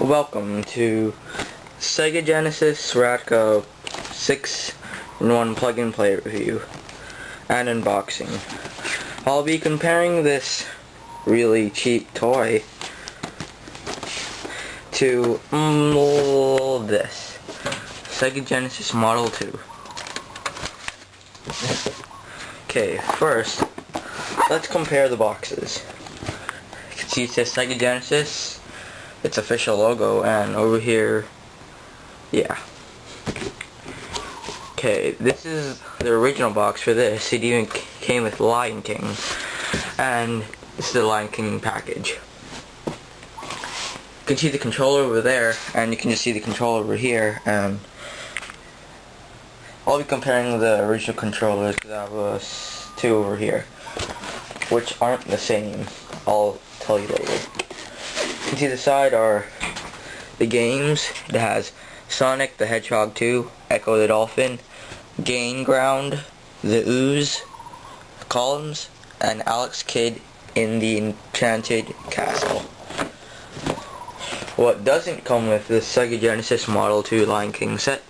Welcome to Sega Genesis Radica 6-in-1 plug-and-play review and unboxing. I'll be comparing this really cheap toy to this Sega Genesis Model 2. Okay, first, let's compare the boxes. You can see it says Sega Genesis, its official logo, and over here, yeah. Okay, this is the original box for this. It even came with Lion King, and this is the Lion King package. You can see the controller over there, and you can just see the controller over here, and I'll be comparing the original controllers because I have two over here, which aren't the same. I'll tell you later. You can see the side are the games. It has Sonic the Hedgehog 2, Echo the Dolphin, Gain Ground, The Ooze, Columns, and Alex Kidd in the Enchanted Castle. What doesn't come with the Sega Genesis Model 2 Lion King set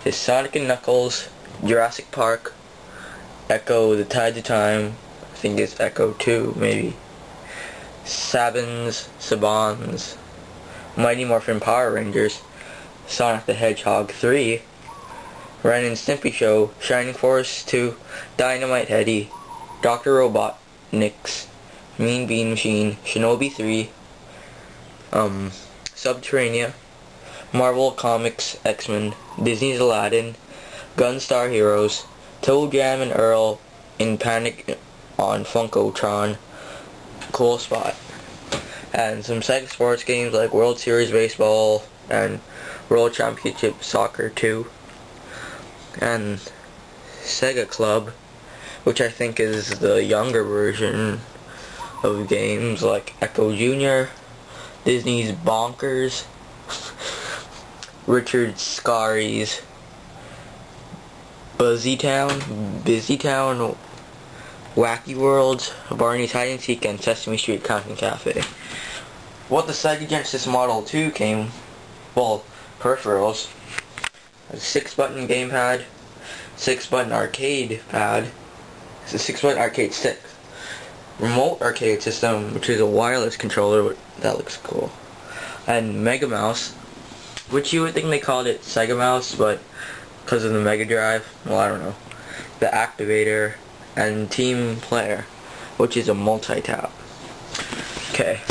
is Sonic and Knuckles, Jurassic Park, Echo the Tides of Time, I think it's Echo 2 maybe, Saban's, Mighty Morphin Power Rangers, Sonic the Hedgehog 3, Ren and Stimpy Show, Shining Force 2, Dynamite Headdy, Dr. Robotnik's, Mean Bean Machine, Shinobi 3, Subterranea, Marvel Comics X-Men, Disney's Aladdin, Gunstar Heroes, Toe Jam and Earl in Panic on Funkotron, Cool Spot, and some Sega sports games like World Series Baseball and World Championship Soccer 2, and Sega Club, which I think is the younger version of games like Echo Jr., Disney's Bonkers, Richard Scarry's Busy Town, Wacky Worlds, Barney's Hide and Seek, and Sesame Street Counting Cafe. What the Sega Genesis Model 2 came, well, peripherals, a 6-button gamepad, 6-button arcade pad, it's a 6-button arcade stick, remote arcade system, which is a wireless controller, that looks cool, and Mega Mouse, which you would think they called it Sega Mouse, but because of the Mega Drive, well, I don't know, the activator, and Team Player, which is a multi-tap. Okay,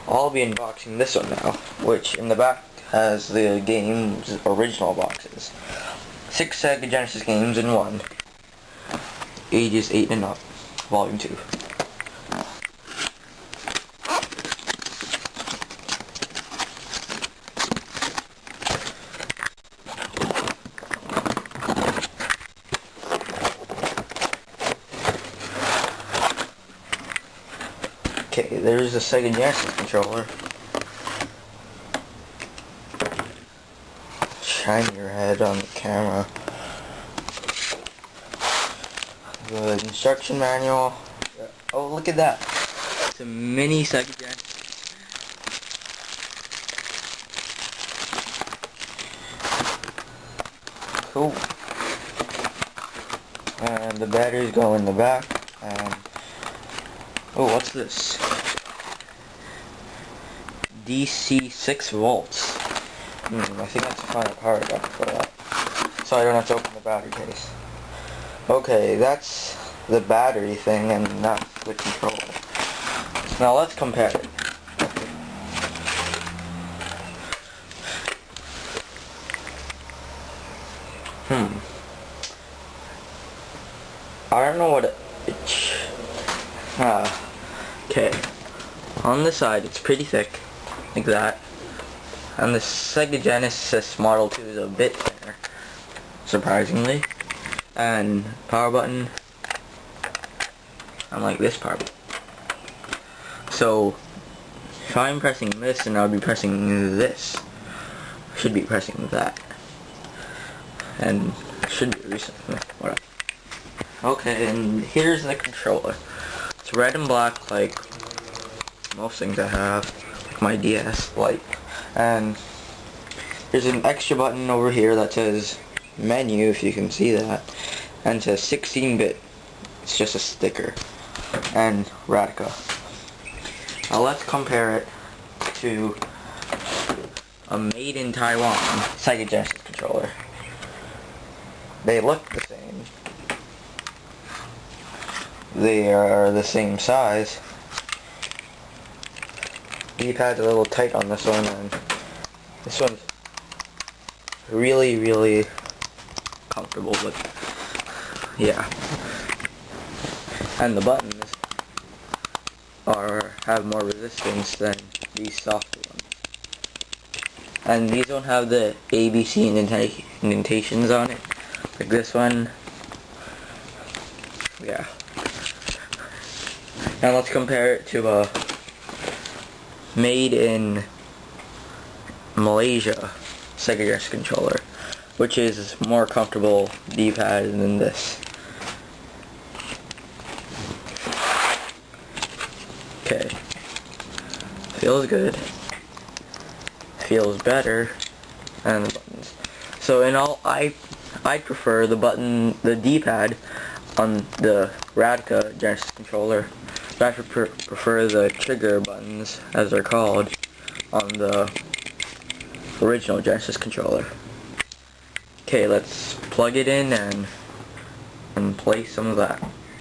I'll be unboxing this one now, which in the back has the game's original boxes. 6 Sega Genesis games in one, ages 8 and up, volume 2. Okay, there's a Sega Genesis controller. Shine your head on the camera. The instruction manual. Oh, look at that. It's a mini Sega Genesis. Cool. And the batteries go in the back. And oh, what's this? DC 6 volts. I think that's the final power adapter for that. So I don't have to open the battery case. Okay, that's the battery thing, and that's the controller. Now let's compare it. I don't know what okay. On the side, it's pretty thick, like that. And the Sega Genesis Model 2 is a bit thinner, surprisingly. And power button, unlike this power button. So, if I'm pressing this, and I'll be pressing this, I should be pressing that. And I should be recently, whatever. Okay, and here's the controller. It's red and black like most things I have, like my DS, like, and there's an extra button over here that says menu, if you can see that, and it says 16-bit. It's just a sticker, and Radica. Now let's compare it to a made in Taiwan Sega Genesis controller. They look the same. They are the same size. D-pad's a little tight on this one, and this one's really comfortable, but yeah. And the buttons have more resistance than these softer ones. And these don't have the ABC indentations on it, like this one. Yeah. Now let's compare it to a made in Malaysia Sega Genesis controller, which is more comfortable D-pad than this. Okay. Feels good. Feels better. And the buttons. So in all, I prefer the D-pad on the Radica Genesis controller. But I prefer the trigger buttons, as they're called, on the original Genesis controller. Okay, let's plug it in and play some of that.